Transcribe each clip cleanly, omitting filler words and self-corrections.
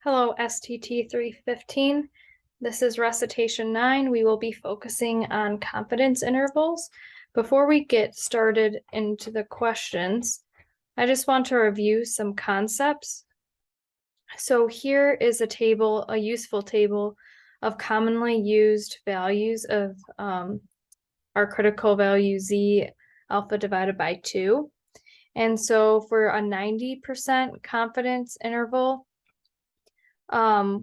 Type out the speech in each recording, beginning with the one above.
Hello, STT 315. This is recitation 9. We will be focusing on confidence intervals. Before we get started into the questions, I just want to review some concepts. So here is a table, a useful table of commonly used values of our critical value Z alpha divided by 2. And so for a 90% confidence interval,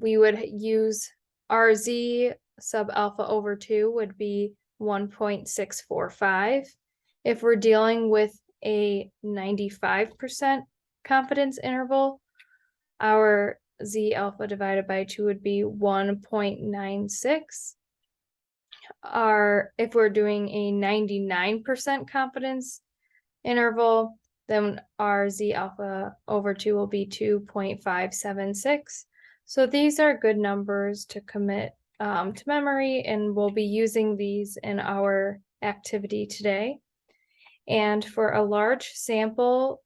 we would use RZ sub alpha over 2 would be 1.645. If we're dealing with a 95% confidence interval, our Z alpha divided by 2 would be 1.96. If we're doing a 99% confidence interval, then our Z alpha over 2 will be 2.576. So these are good numbers to commit to memory, and we'll be using these in our activity today. And for a large sample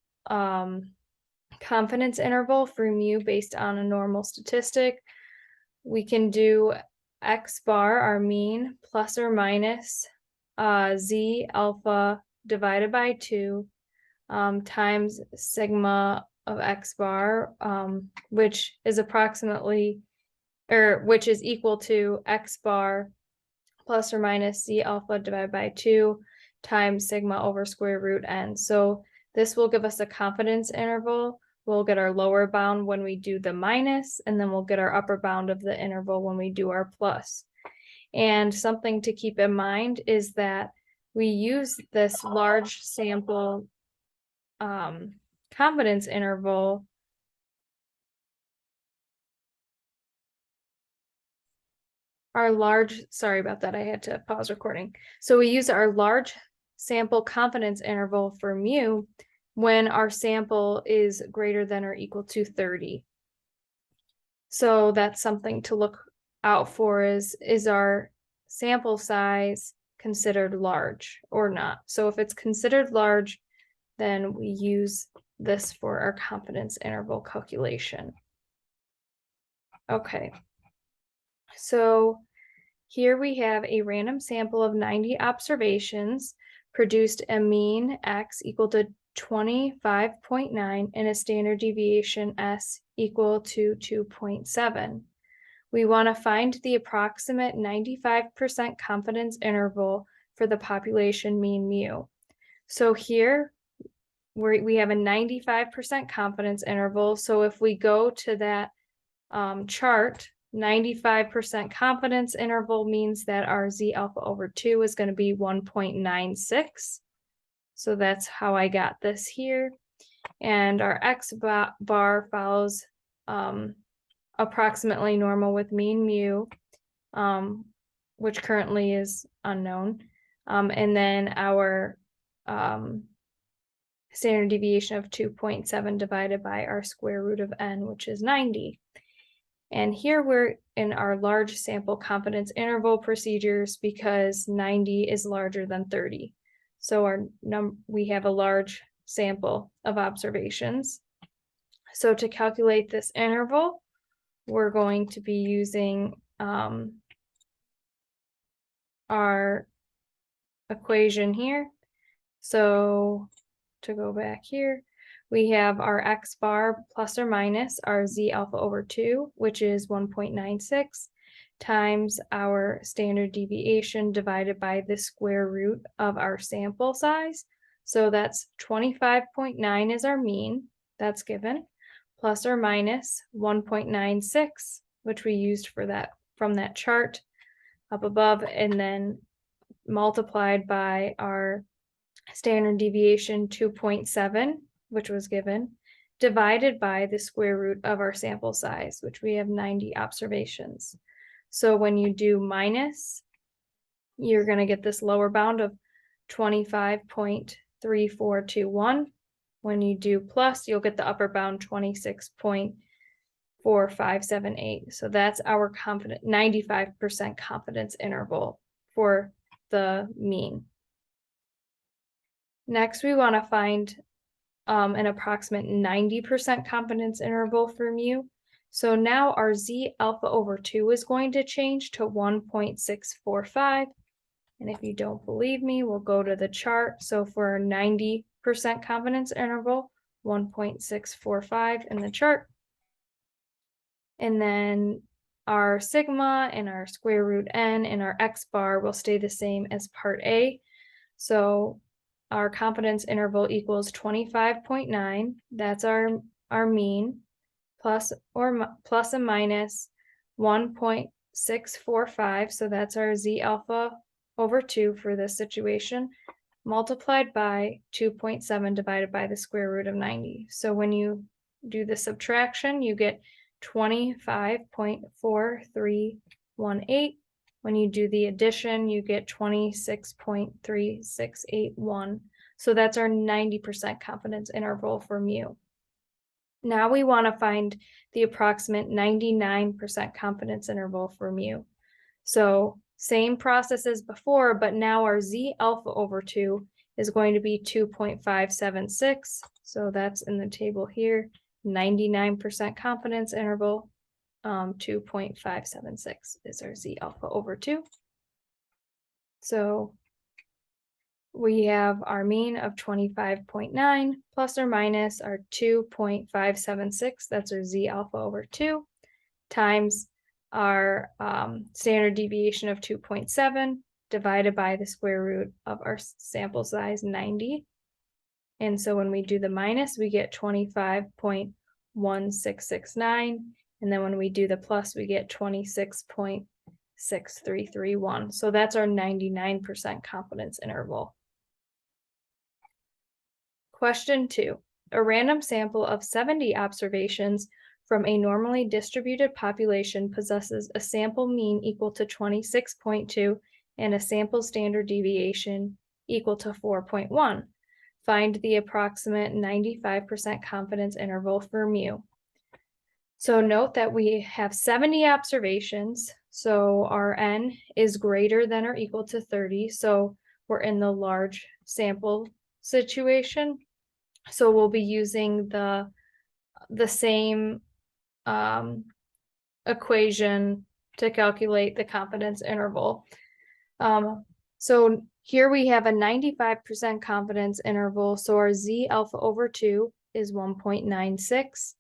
confidence interval for mu based on a normal statistic, we can do X bar, our mean, plus or minus Z alpha divided by 2 times sigma of X bar, which is which is equal to X bar plus or minus Z alpha divided by 2 times sigma over square root n. So this will give us a confidence interval. We'll get our lower bound when we do the minus, and then we'll get our upper bound of the interval when we do our plus. And something to keep in mind is that we use this large sample confidence interval sorry about that, I had to pause recording. So we use our large sample confidence interval for mu when our sample is greater than or equal to 30. So that's something to look out for, is our sample size considered large or not? So if it's considered large, then we use this for our confidence interval calculation. Okay, so here we have a random sample of 90 observations, produced a mean X equal to 25.9 and a standard deviation S equal to 2.7. We want to find the approximate 95% confidence interval for the population mean mu. So here we have a 95% confidence interval. So if we go to that chart, 95% confidence interval means that our Z alpha over 2 is going to be 1.96. So that's how I got this here. And our X bar follows approximately normal with mean mu, which currently is unknown. And then our standard deviation of 2.7 divided by our square root of n, which is 90. And here we're in our large sample confidence interval procedures because 90 is larger than 30. So we have a large sample of observations. So to calculate this interval, we're going to be using our equation here. So to go back here, we have our X bar plus or minus our Z alpha over 2, which is 1.96, times our standard deviation divided by the square root of our sample size. So that's 25.9 is our mean, that's given, plus or minus 1.96, which we used for that from that chart up above, and then multiplied by our standard deviation 2.7, which was given, divided by the square root of our sample size, which we have 90 observations. So when you do minus, you're going to get this lower bound of 25.3421. When you do plus, you'll get the upper bound 26.4578. So that's our 95% confidence interval for the mean. Next, we want to find an approximate 90% confidence interval for mu. So now our Z alpha over 2 is going to change to 1.645. And if you don't believe me, we'll go to the chart. So for a 90% confidence interval, 1.645 in the chart. And then our sigma and our square root n and our x bar will stay the same as part A. So our confidence interval equals 25.9. That's our mean, plus and minus 1.645. So that's our Z alpha over 2 for this situation, multiplied by 2.7 divided by the square root of 90. So when you do the subtraction, you get 25.4318. When you do the addition, you get 26.3681. So that's our 90% confidence interval for mu. Now we want to find the approximate 99% confidence interval for mu. So same process as before, but now our Z alpha over 2 is going to be 2.576. So that's in the table here, 99% confidence interval, 2.576 is our Z alpha over 2. So we have our mean of 25.9 plus or minus our 2.576, that's our Z alpha over 2, times our standard deviation of 2.7 divided by the square root of our sample size 90. And so when we do the minus, we get 25.1669. And then when we do the plus, we get 26.6331. So that's our 99% confidence interval. Question 2. A random sample of 70 observations from a normally distributed population possesses a sample mean equal to 26.2 and a sample standard deviation equal to 4.1. Find the approximate 95% confidence interval for mu. So note that we have 70 observations, so our n is greater than or equal to 30, so we're in the large sample situation. So we'll be using the same equation to calculate the confidence interval. So here we have a 95% confidence interval, so our Z alpha over 2 is 1.96,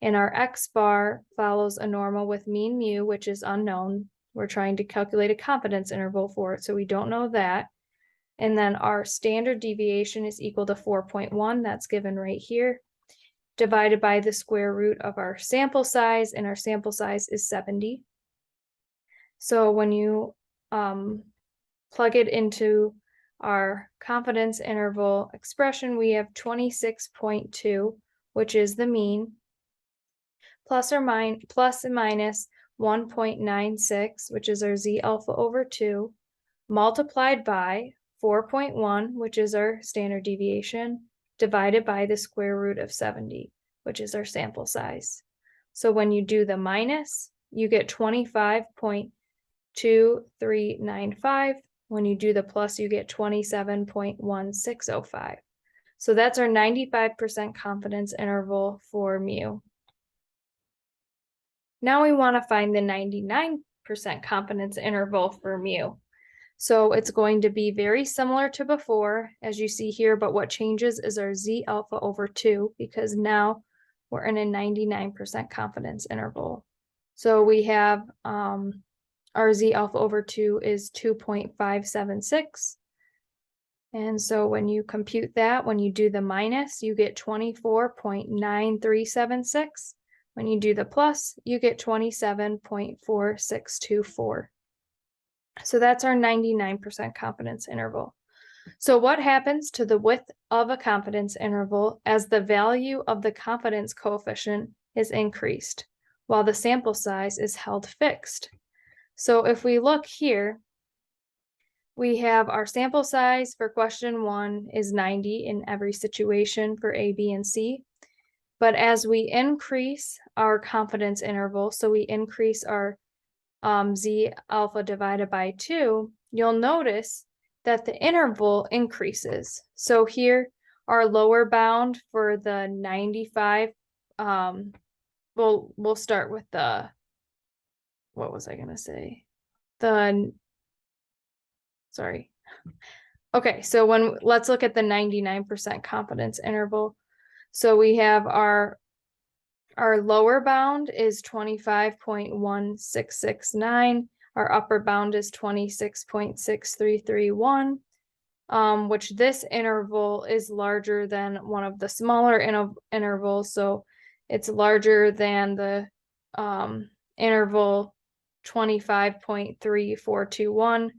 and our X bar follows a normal with mean mu, which is unknown. We're trying to calculate a confidence interval for it, so we don't know that. And then our standard deviation is equal to 4.1, that's given right here, divided by the square root of our sample size, and our sample size is 70. So when you plug it into our confidence interval expression, we have 26.2, which is the mean, plus and minus 1.96, which is our Z alpha over 2, multiplied by 4.1, which is our standard deviation, divided by the square root of 70, which is our sample size. So when you do the minus, you get 25.2395. When you do the plus, you get 27.1605. So that's our 95% confidence interval for mu. Now we want to find the 99% confidence interval for mu. So it's going to be very similar to before, as you see here, but what changes is our Z alpha over 2, because now we're in a 99% confidence interval. So we have our Z alpha over 2 is 2.576. And so when you compute that, when you do the minus, you get 24.9376. When you do the plus, you get 27.4624. So that's our 99% confidence interval. So what happens to the width of a confidence interval as the value of the confidence coefficient is increased, while the sample size is held fixed? So if we look here, we have our sample size for question 1 is 90 in every situation for A, B, and C. But as we increase our confidence interval, so we increase our Z alpha divided by 2, you'll notice that the interval increases. So here, our lower bound for the 95, well, we'll start with what was I gonna say? Sorry. Okay, so let's look at the 99% confidence interval. So we have our lower bound is 25.1669. Our upper bound is 26.6331. Which this interval is larger than one of the smaller intervals. So it's larger than the interval 25.3421.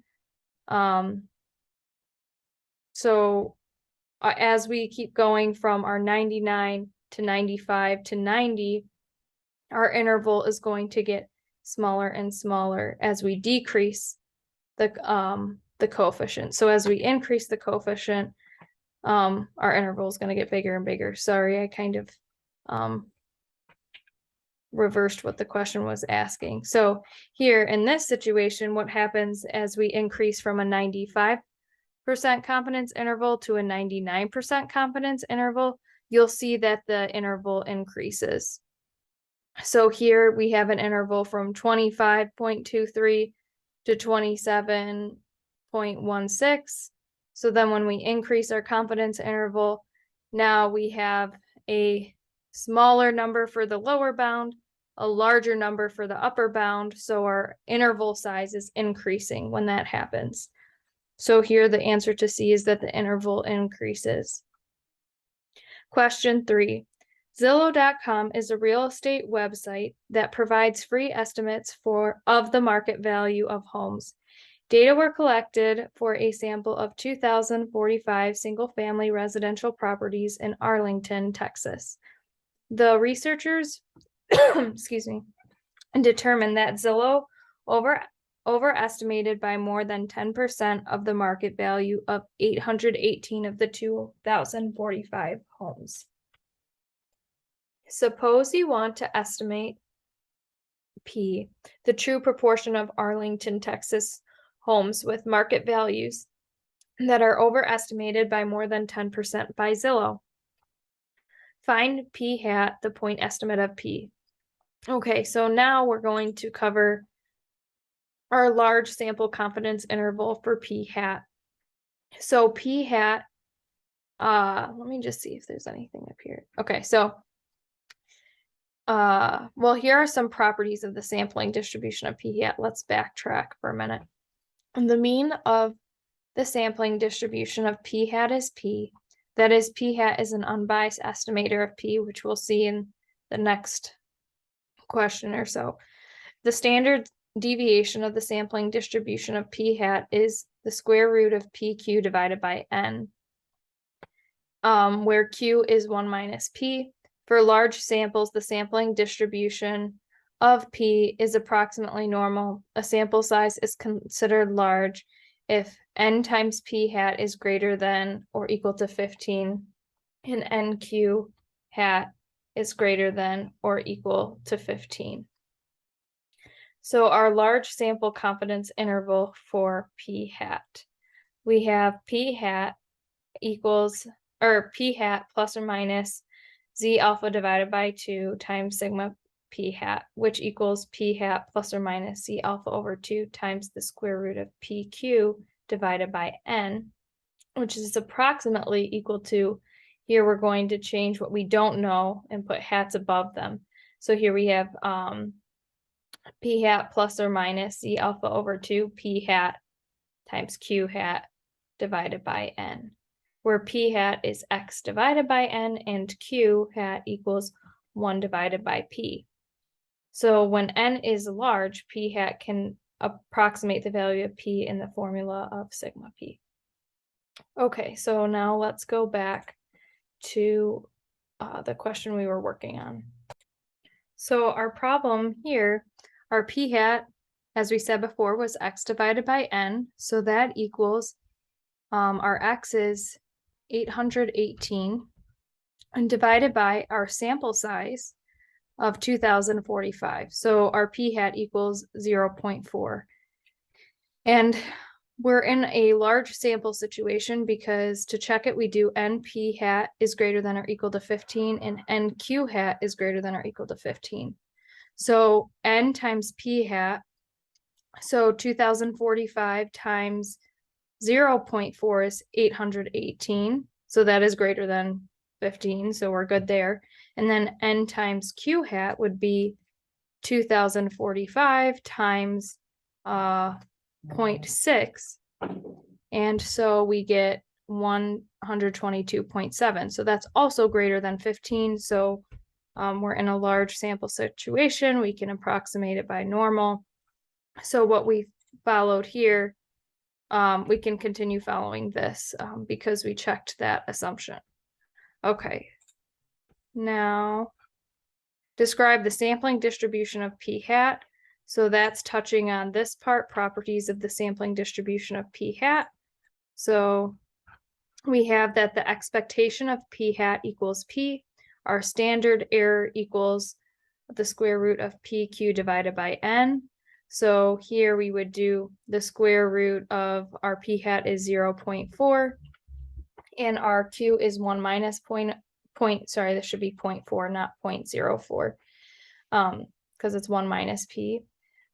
So as we keep going from our 99 to 95 to 90, our interval is going to get smaller and smaller as we decrease the coefficient. So as we increase the coefficient, our interval is going to get bigger and bigger. Sorry, I kind of reversed what the question was asking. So here in this situation, what happens as we increase from a 95% confidence interval to a 99% confidence interval, you'll see that the interval increases. So here we have an interval from 25.23 to 27.16. So then when we increase our confidence interval, now we have a smaller number for the lower bound, a larger number for the upper bound. So our interval size is increasing when that happens. So here the answer to C is that the interval increases. Question 3. Zillow.com is a real estate website that provides free estimates of the market value of homes. Data were collected for a sample of 2,045 single-family residential properties in Arlington, Texas. The researchers, excuse me, determined that Zillow overestimated by more than 10% of the market value of 818 of the 2,045 homes. Suppose you want to estimate P, the true proportion of Arlington, Texas homes with market values that are overestimated by more than 10% by Zillow. Find P hat, the point estimate of P. Okay, so now we're going to cover our large sample confidence interval for P hat. So P hat, let me just see if there's anything up here. Okay, so well, here are some properties of the sampling distribution of P hat. Let's backtrack for a minute. And the mean of the sampling distribution of P hat is P. That is, P hat is an unbiased estimator of P, which we'll see in the next question or so. The standard deviation of the sampling distribution of P hat is the square root of PQ divided by N, where Q is 1 minus P. For large samples, the sampling distribution of P is approximately normal. A sample size is considered large if N times P hat is greater than or equal to 15 and NQ hat is greater than or equal to 15. So our large sample confidence interval for P hat, we have P hat equals, or P hat plus or minus Z alpha divided by 2 times sigma P hat, which equals P hat plus or minus Z alpha over 2 times the square root of PQ divided by N, which is approximately equal to, here we're going to change what we don't know and put hats above them. So here we have P hat plus or minus Z alpha over 2 P hat times Q hat divided by N, where P hat is X divided by N and Q hat equals 1 divided by P. So when N is large, P hat can approximate the value of P in the formula of sigma P. Okay, so now let's go back to the question we were working on. So our problem here, our P hat, as we said before, was X divided by N. So that equals, our X is 818 and divided by our sample size of 2,045. So our P hat equals 0.4. And We're in a large sample situation because to check it, we do NP hat is greater than or equal to 15 and NQ hat is greater than or equal to 15. So N times P hat, so 2045 times 0.4 is 818. So that is greater than 15. So we're good there. And then N times Q hat would be 2045 times 0.6. And so we get 122.7. So that's also greater than 15. So we're in a large sample situation. We can approximate it by normal. So what we followed here, we can continue following this because we checked that assumption. Okay. Now, describe the sampling distribution of p hat. So that's touching on this part, properties of the sampling distribution of p hat. So we have that the expectation of p hat equals p. Our standard error equals the square root of pq divided by n. So here we would do the square root of our p hat is 0.4 and our q is 1 minus sorry, this should be 0.4, not 0.04, because it's 1 minus p.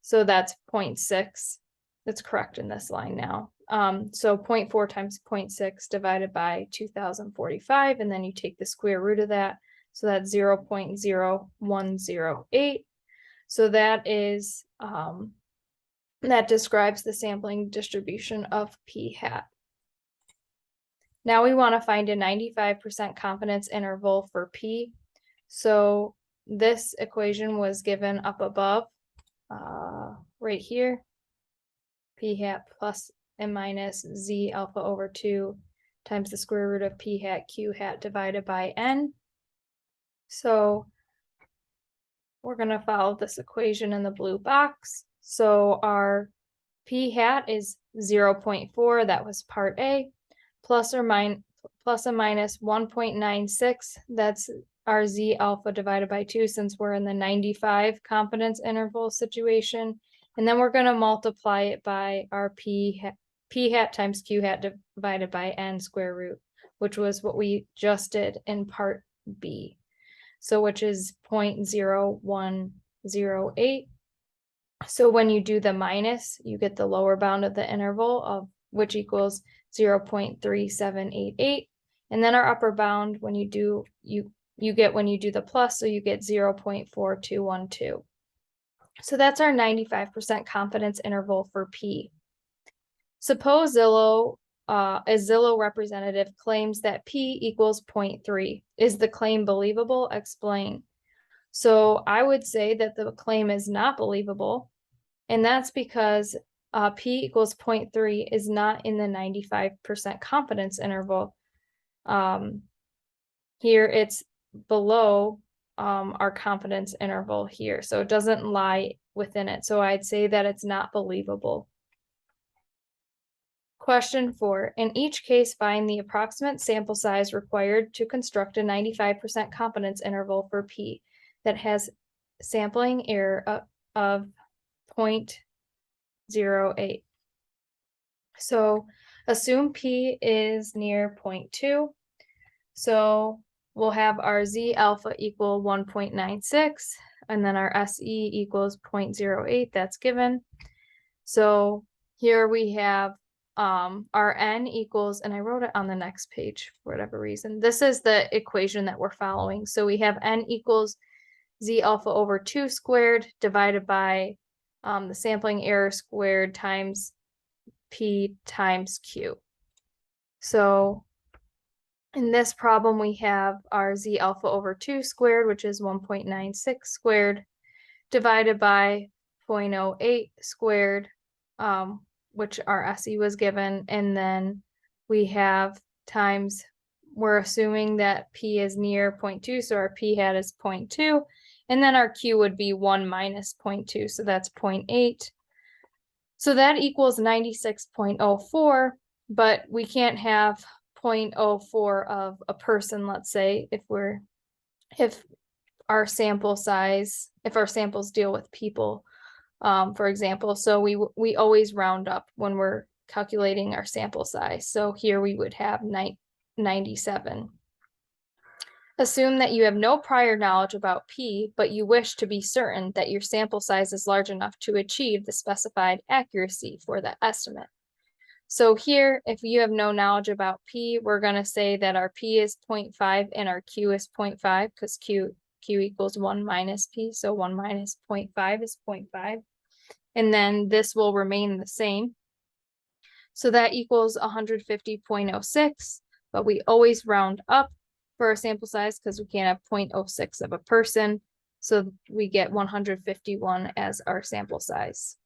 So that's 0.6. That's correct in this line now. So 0.4 times 0.6 divided by 2045, and then you take the square root of that. So that's 0.0108. So that is, that describes the sampling distribution of p hat. Now we want to find a 95% confidence interval for p. So this equation was given up above, right here, p hat plus and minus z alpha over 2 times the square root of p hat q hat divided by n. So we're going to follow this equation in the blue box. So our p hat is 0.4, that was part A, plus and minus 1.96, that's our z alpha divided by 2, since we're in the 95 confidence interval situation. And then we're going to multiply it by our p hat times q hat divided by n square root, which was what we just did in part B. So which is 0.0108. So when you do the minus, you get the lower bound of the interval of which equals 0.3788. And then our upper bound, when you do, you get when you do the plus, so you get 0.4212. So that's our 95% confidence interval for P. Suppose Zillow, a Zillow representative claims that P equals 0.3. Is the claim believable? Explain. So I would say that the claim is not believable, and that's because P equals 0.3 is not in the 95% confidence interval. Here it's below our confidence interval here, so it doesn't lie within it. So I'd say that it's not believable. Question 4. In each case, find the approximate sample size required to construct a 95% confidence interval for P that has sampling error of 0.08. So assume P is near 0.2. So we'll have our Z alpha equal 1.96, and then our SE equals 0.08, that's given. So here we have our N equals, and I wrote it on the next page for whatever reason. This is the equation that we're following. So we have N equals Z alpha over 2 squared divided by the sampling error squared times P times Q. So in this problem, we have our Z alpha over 2 squared, which is 1.96 squared, divided by 0.08 squared, which our SE was given. And then we have times, we're assuming that P is near 0.2, so our P hat is 0.2. And then our Q would be 1 minus 0.2, so that's 0.8. So that equals 96.04, but we can't have 0.04 of a person, let's say, if our sample size, if our samples deal with people, for example. So we always round up when we're calculating our sample size. So here we would have 97. Assume that you have no prior knowledge about P, but you wish to be certain that your sample size is large enough to achieve the specified accuracy for the estimate. So here, if you have no knowledge about P, we're going to say that our P is 0.5 and our Q is 0.5 because Q equals 1 minus P. So 1 minus 0.5 is 0.5. And then this will remain the same. So that equals 150.06, but we always round up for our sample size because we can't have 0.06 of a person. So we get 151 as our sample size.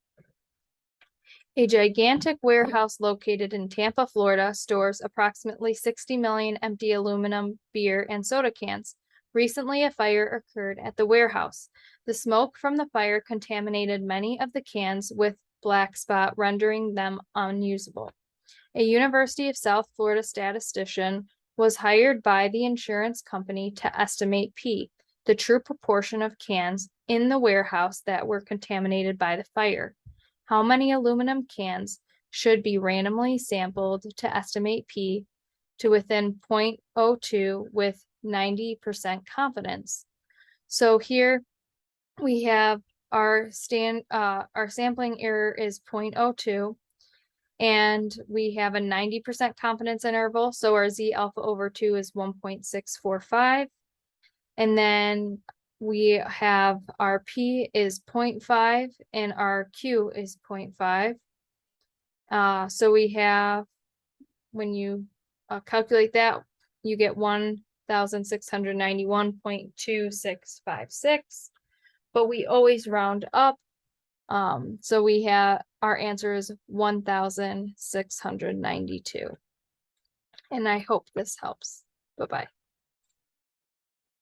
A gigantic warehouse located in Tampa, Florida, stores approximately 60 million empty aluminum, beer, and soda cans. Recently, a fire occurred at the warehouse. The smoke from the fire contaminated many of the cans with black spot, rendering them unusable. A University of South Florida statistician was hired by the insurance company to estimate P, the true proportion of cans in the warehouse that were contaminated by the fire. How many aluminum cans should be randomly sampled to estimate P to within 0.02 with 90% confidence? So here we have our sampling error is 0.02, and we have a 90% confidence interval. So our Z alpha over 2 is 1.645. And then we have our P is 0.5 and our Q is 0.5. So we have, when you calculate that, you get 1,691.2656, but we always round up. So we have, our answer is 1,692. And I hope this helps. Bye-bye.